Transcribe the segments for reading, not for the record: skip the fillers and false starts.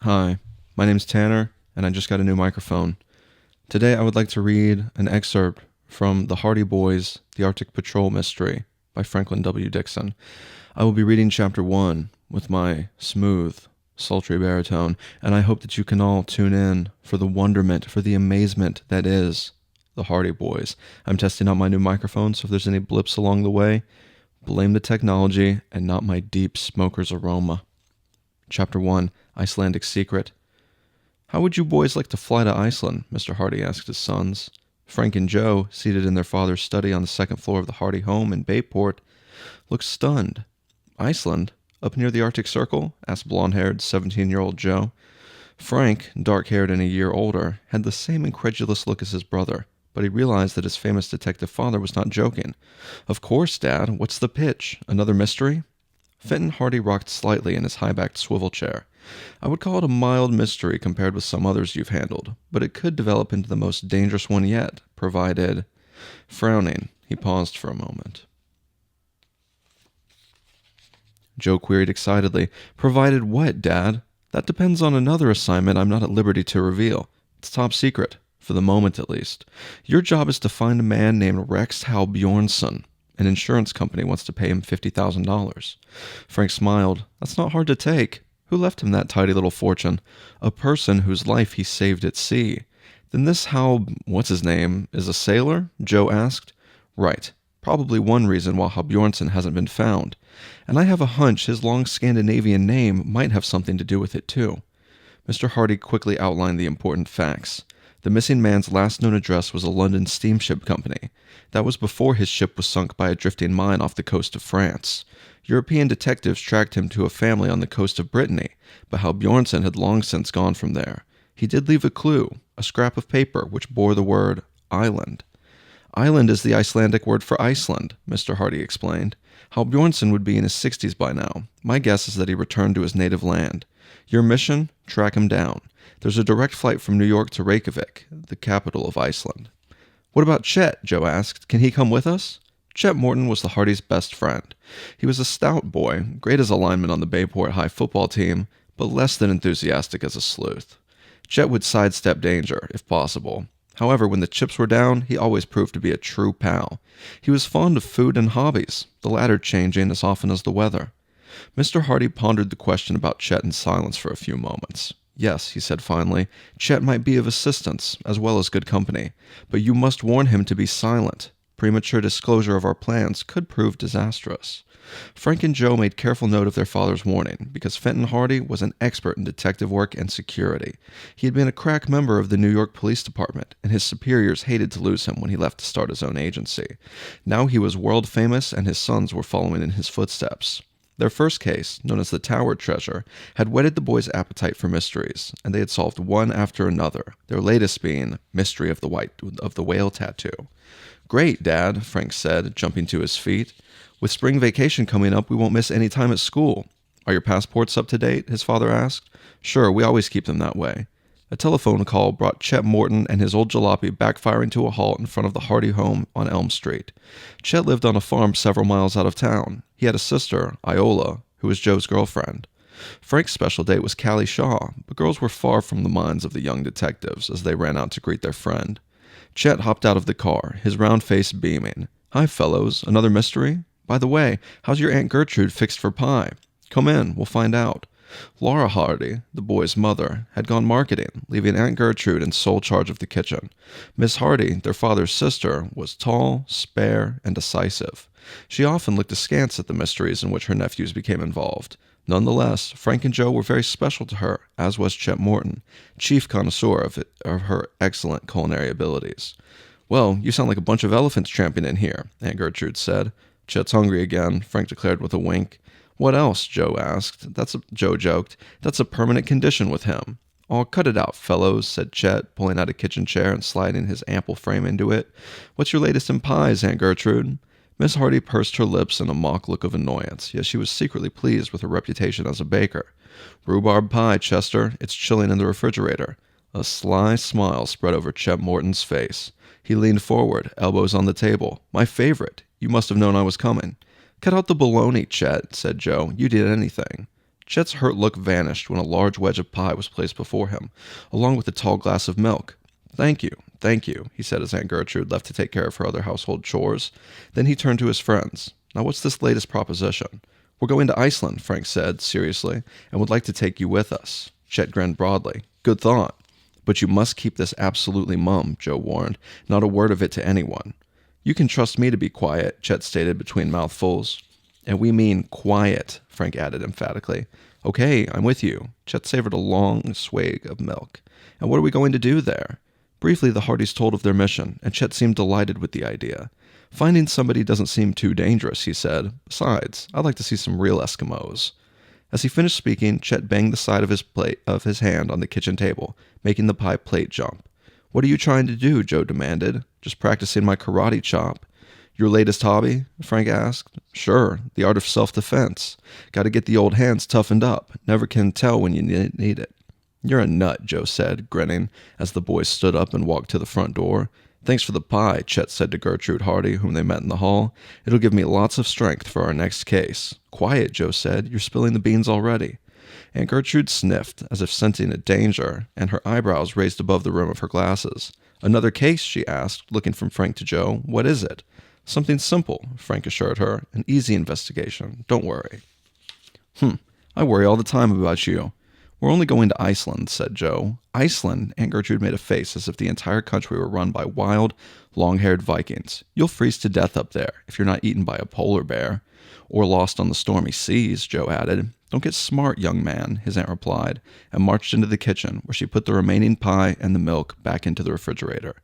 Hi, my name's Tanner, and I just got a new microphone. Today I would like to read an excerpt from The Hardy Boys, The Arctic Patrol Mystery by Franklin W. Dixon. I will be reading Chapter 1 with my smooth, sultry baritone, and I hope that you can all tune in for the wonderment, for the amazement that is The Hardy Boys. I'm testing out my new microphone, so if there's any blips along the way, blame the technology and not my deep smoker's aroma. Chapter 1, Icelandic Secret. "How would you boys like to fly to Iceland?" Mr. Hardy asked his sons. Frank and Joe, seated in their father's study on the second floor of the Hardy home in Bayport, looked stunned. "Iceland? Up near the Arctic Circle?" asked blond-haired 17-year-old Joe. Frank, dark-haired and a year older, had the same incredulous look as his brother, but he realized that his famous detective father was not joking. "Of course, Dad. What's the pitch? Another mystery?" Fenton Hardy rocked slightly in his high-backed swivel chair. "I would call it a mild mystery compared with some others you've handled, but it could develop into the most dangerous one yet, provided—" Frowning, he paused for a moment. Joe queried excitedly, "Provided what, Dad? That depends on another assignment I'm not at liberty to reveal. It's top secret, for the moment at least. Your job is to find a man named Rex Hal Bjornsson. An insurance company wants to pay him $50,000. Frank smiled. "That's not hard to take. Who left him that tidy little fortune? A person whose life he saved at sea." "Then this Hal—what's-his-name, is a sailor?" Joe asked. "Right. Probably one reason why Hal Bjornsson hasn't been found. And I have a hunch his long Scandinavian name might have something to do with it, too." Mr. Hardy quickly outlined the important facts. The missing man's last known address was a London steamship company. That was before his ship was sunk by a drifting mine off the coast of France. European detectives tracked him to a family on the coast of Brittany, but Hal Bjornsson had long since gone from there. He did leave a clue, a scrap of paper which bore the word island. "Island is the Icelandic word for Iceland," Mr. Hardy explained. "Hal Bjornsson would be in his 60s by now. My guess is that he returned to his native land. Your mission? Track him down. There's a direct flight from New York to Reykjavik, the capital of Iceland." "What about Chet?" Joe asked. "Can he come with us?" Chet Morton was the Hardys' best friend. He was a stout boy, great as a lineman on the Bayport High football team, but less than enthusiastic as a sleuth. Chet would sidestep danger, if possible. However, when the chips were down, he always proved to be a true pal. He was fond of food and hobbies, the latter changing as often as the weather. Mr. Hardy pondered the question about Chet in silence for a few moments. "Yes," he said finally, "Chet might be of assistance, as well as good company, but you must warn him to be silent. Premature disclosure of our plans could prove disastrous." Frank and Joe made careful note of their father's warning, because Fenton Hardy was an expert in detective work and security. He had been a crack member of the New York Police Department, and his superiors hated to lose him when he left to start his own agency. Now he was world famous, and his sons were following in his footsteps. Their first case, known as the Tower Treasure, had whetted the boys' appetite for mysteries, and they had solved one after another, their latest being Mystery of the Whale Tattoo. "Great, Dad," Frank said, jumping to his feet. "With spring vacation coming up, we won't miss any time at school." "Are your passports up to date?" his father asked. "Sure, we always keep them that way." A telephone call brought Chet Morton and his old jalopy backfiring to a halt in front of the Hardy home on Elm Street. Chet lived on a farm several miles out of town. He had a sister, Iola, who was Joe's girlfriend. Frank's special date was Callie Shaw, but girls were far from the minds of the young detectives as they ran out to greet their friend. Chet hopped out of the car, his round face beaming. "Hi, fellows. Another mystery? By the way, how's your Aunt Gertrude fixed for pie? Come in, we'll find out." Laura Hardy, the boy's mother, had gone marketing, leaving Aunt Gertrude in sole charge of the kitchen. Miss Hardy, their father's sister, was tall, spare, and decisive. She often looked askance at the mysteries in which her nephews became involved. Nonetheless, Frank and Joe were very special to her, as was Chet Morton, chief connoisseur of her excellent culinary abilities. "Well, you sound like a bunch of elephants tramping in here," Aunt Gertrude said. "Chet's hungry again," Frank declared with a wink. "What else?" Joe asked. Joe joked. "That's a permanent condition with him." "Oh, cut it out, fellows," said Chet, pulling out a kitchen chair and sliding his ample frame into it. "What's your latest in pies, Aunt Gertrude?" Miss Hardy pursed her lips in a mock look of annoyance, yet she was secretly pleased with her reputation as a baker. "Rhubarb pie, Chester. It's chilling in the refrigerator." A sly smile spread over Chet Morton's face. He leaned forward, elbows on the table. "My favorite. You must have known I was coming." "Cut out the baloney, Chet," said Joe. "You did anything." Chet's hurt look vanished when a large wedge of pie was placed before him, along with a tall glass of milk. Thank you, he said as Aunt Gertrude left to take care of her other household chores. Then he turned to his friends. Now what's this latest proposition? We're going to Iceland, Frank said, seriously, and would like to take you with us. Chet grinned broadly. Good thought. But you must keep this absolutely mum, Joe warned. Not a word of it to anyone. You can trust me to be quiet, Chet stated between mouthfuls. And we mean quiet, Frank added emphatically. Okay, I'm with you. Chet savored a long swig of milk. And what are we going to do there? Briefly, the Hardys told of their mission, and Chet seemed delighted with the idea. Finding somebody doesn't seem too dangerous, he said. Besides, I'd like to see some real Eskimos. As he finished speaking, Chet banged the side of his hand on the kitchen table, making the pie plate jump. What are you trying to do? Joe demanded. Just practicing my karate chop. Your latest hobby? Frank asked. Sure, the art of self-defense. Got to get the old hands toughened up. Never can tell when you need it. You're a nut, Joe said, grinning, as the boys stood up and walked to the front door. Thanks for the pie, Chet said to Gertrude Hardy, whom they met in the hall. It'll give me lots of strength for our next case. Quiet, Joe said. You're spilling the beans already. Aunt Gertrude sniffed, as if scenting a danger, and her eyebrows raised above the rim of her glasses. Another case, she asked, looking from Frank to Joe. What is it? Something simple, Frank assured her. An easy investigation. Don't worry. I worry all the time about you. We're only going to Iceland, said Joe. Iceland? Aunt Gertrude made a face as if the entire country were run by wild, long-haired Vikings. You'll freeze to death up there if you're not eaten by a polar bear. Or lost on the stormy seas, Joe added. Don't get smart, young man, his aunt replied, and marched into the kitchen, where she put the remaining pie and the milk back into the refrigerator.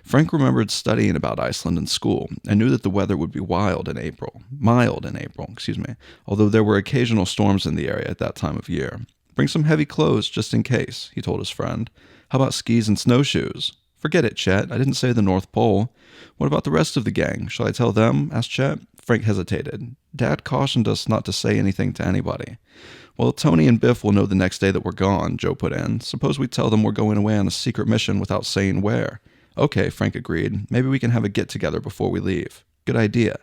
Frank remembered studying about Iceland in school, and knew that the weather would be mild in April, although there were occasional storms in the area at that time of year. Bring some heavy clothes just in case, he told his friend. How about skis and snowshoes? Forget it, Chet. I didn't say the North Pole. What about the rest of the gang? Shall I tell them? Asked Chet. Frank hesitated. Dad cautioned us not to say anything to anybody. Well, Tony and Biff will know the next day that we're gone, Joe put in. Suppose we tell them we're going away on a secret mission without saying where. Okay, Frank agreed. Maybe we can have a get-together before we leave. Good idea.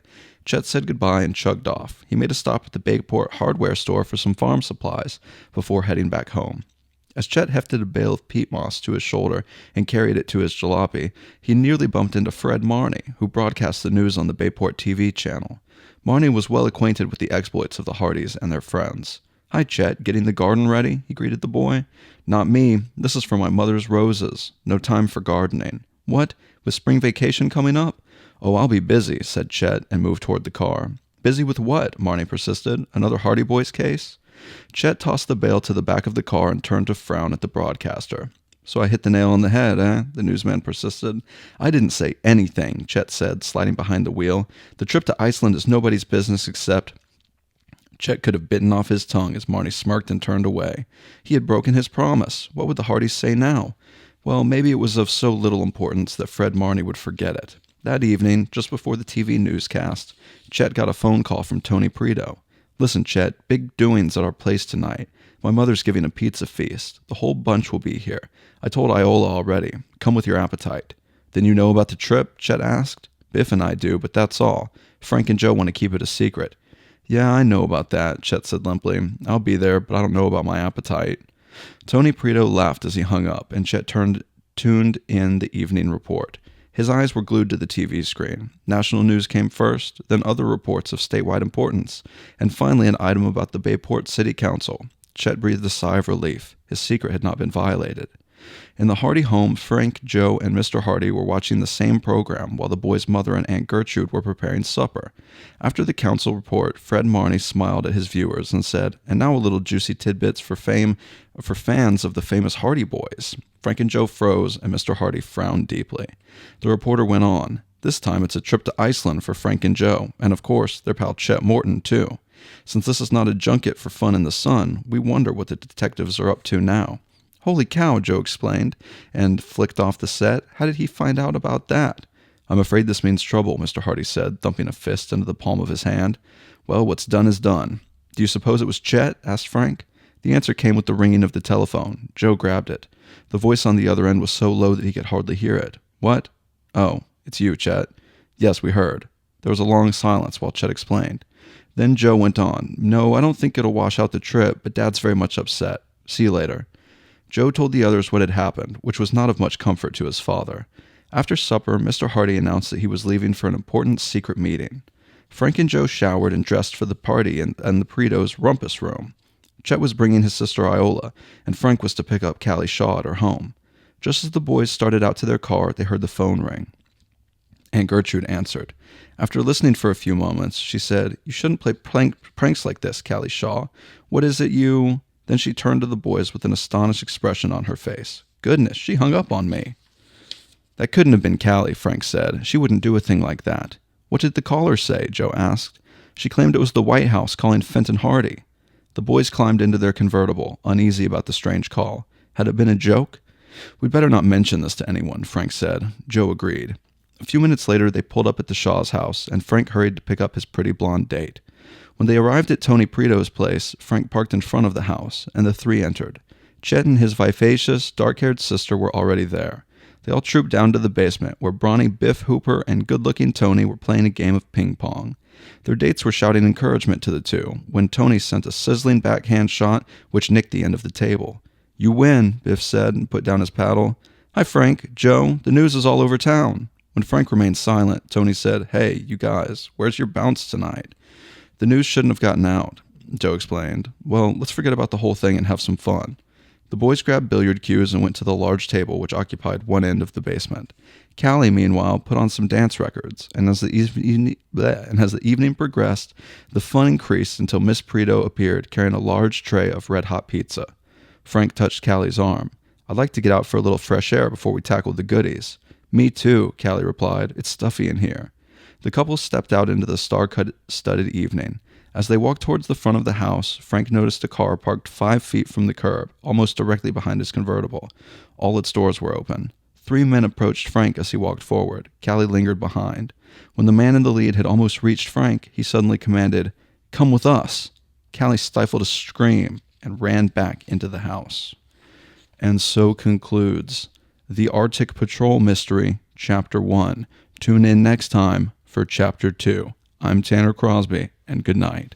Chet said goodbye and chugged off. He made a stop at the Bayport hardware store for some farm supplies before heading back home. As Chet hefted a bale of peat moss to his shoulder and carried it to his jalopy, he nearly bumped into Fred Marney, who broadcast the news on the Bayport TV channel. Marney was well acquainted with the exploits of the Hardys and their friends. Hi, Chet. Getting the garden ready? He greeted the boy. Not me. This is for my mother's roses. No time for gardening. What? With spring vacation coming up? Oh, I'll be busy, said Chet, and moved toward the car. Busy with what? Marney persisted. Another Hardy Boys case? Chet tossed the bale to the back of the car and turned to frown at the broadcaster. So I hit the nail on the head, eh? The newsman persisted. I didn't say anything, Chet said, sliding behind the wheel. The trip to Iceland is nobody's business except... Chet could have bitten off his tongue as Marney smirked and turned away. He had broken his promise. What would the Hardys say now? Well, maybe it was of so little importance that Fred Marney would forget it. That evening, just before the TV newscast, Chet got a phone call from Tony Preto. Listen, Chet, big doings at our place tonight. My mother's giving a pizza feast. The whole bunch will be here. I told Iola already. Come with your appetite. Then you know about the trip? Chet asked. Biff and I do, but that's all. Frank and Joe want to keep it a secret. Yeah, I know about that, Chet said limply. I'll be there, but I don't know about my appetite. Tony Preto laughed as he hung up, and Chet tuned in the evening report. His eyes were glued to the TV screen. National news came first, then other reports of statewide importance, and finally an item about the Bayport City Council. Chet breathed a sigh of relief. His secret had not been violated. In the Hardy home, Frank, Joe, and Mr. Hardy were watching the same program while the boy's mother and Aunt Gertrude were preparing supper. After the council report, Fred Marney smiled at his viewers and said, "And now a little juicy tidbits for fans of the famous Hardy Boys." Frank and Joe froze, and Mr. Hardy frowned deeply. The reporter went on. This time it's a trip to Iceland for Frank and Joe, and of course, their pal Chet Morton, too. Since this is not a junket for fun in the sun, we wonder what the detectives are up to now. Holy cow, Joe explained, and flicked off the set. How did he find out about that? I'm afraid this means trouble, Mr. Hardy said, thumping a fist into the palm of his hand. Well, what's done is done. Do you suppose it was Chet? Asked Frank. The answer came with the ringing of the telephone. Joe grabbed it. The voice on the other end was so low that he could hardly hear it. What? Oh, it's you, Chet. Yes, we heard. There was a long silence while Chet explained. Then Joe went on, "No, I don't think it'll wash out the trip, but Dad's very much upset. See you later." Joe told the others what had happened, which was not of much comfort to his father. After supper, Mr. Hardy announced that he was leaving for an important secret meeting. Frank and Joe showered and dressed for the party in the Peritos' rumpus room. Chet was bringing his sister Iola, and Frank was to pick up Callie Shaw at her home. Just as the boys started out to their car, they heard the phone ring. Aunt Gertrude answered. After listening for a few moments, she said, "You shouldn't play pranks like this, Callie Shaw. What is it you—" Then she turned to the boys with an astonished expression on her face. "Goodness, she hung up on me." "That couldn't have been Callie," Frank said. "She wouldn't do a thing like that." "What did the caller say?" Joe asked. "She claimed it was the White House calling Fenton Hardy." The boys climbed into their convertible, uneasy about the strange call. Had it been a joke? "We'd better not mention this to anyone," Frank said. Joe agreed. A few minutes later, they pulled up at the Shaw's house, and Frank hurried to pick up his pretty blonde date. When they arrived at Tony Perito's place, Frank parked in front of the house, and the three entered. Chet and his vivacious, dark-haired sister were already there. They all trooped down to the basement, where brawny Biff Hooper and good-looking Tony were playing a game of ping-pong. Their dates were shouting encouragement to the two, when Tony sent a sizzling backhand shot, which nicked the end of the table. "You win," Biff said, and put down his paddle. "Hi, Frank. Joe, the news is all over town." When Frank remained silent, Tony said, "Hey, you guys, where's your bounce tonight?" "The news shouldn't have gotten out," Joe explained. "Well, let's forget about the whole thing and have some fun." The boys grabbed billiard cues and went to the large table which occupied one end of the basement. Callie, meanwhile, put on some dance records, and as the evening progressed, the fun increased until Miss Perito appeared carrying a large tray of red-hot pizza. Frank touched Callie's arm. "I'd like to get out for a little fresh air before we tackle the goodies." "Me too," Callie replied. "It's stuffy in here." The couple stepped out into the star-studded evening. As they walked towards the front of the house, Frank noticed a car parked 5 feet from the curb, almost directly behind his convertible. All its doors were open. 3 men approached Frank as he walked forward. Callie lingered behind. When the man in the lead had almost reached Frank, he suddenly commanded, "Come with us." Callie stifled a scream and ran back into the house. And so concludes The Arctic Patrol Mystery, Chapter 1. Tune in next time for Chapter 2. I'm Tanner Crosby, and good night.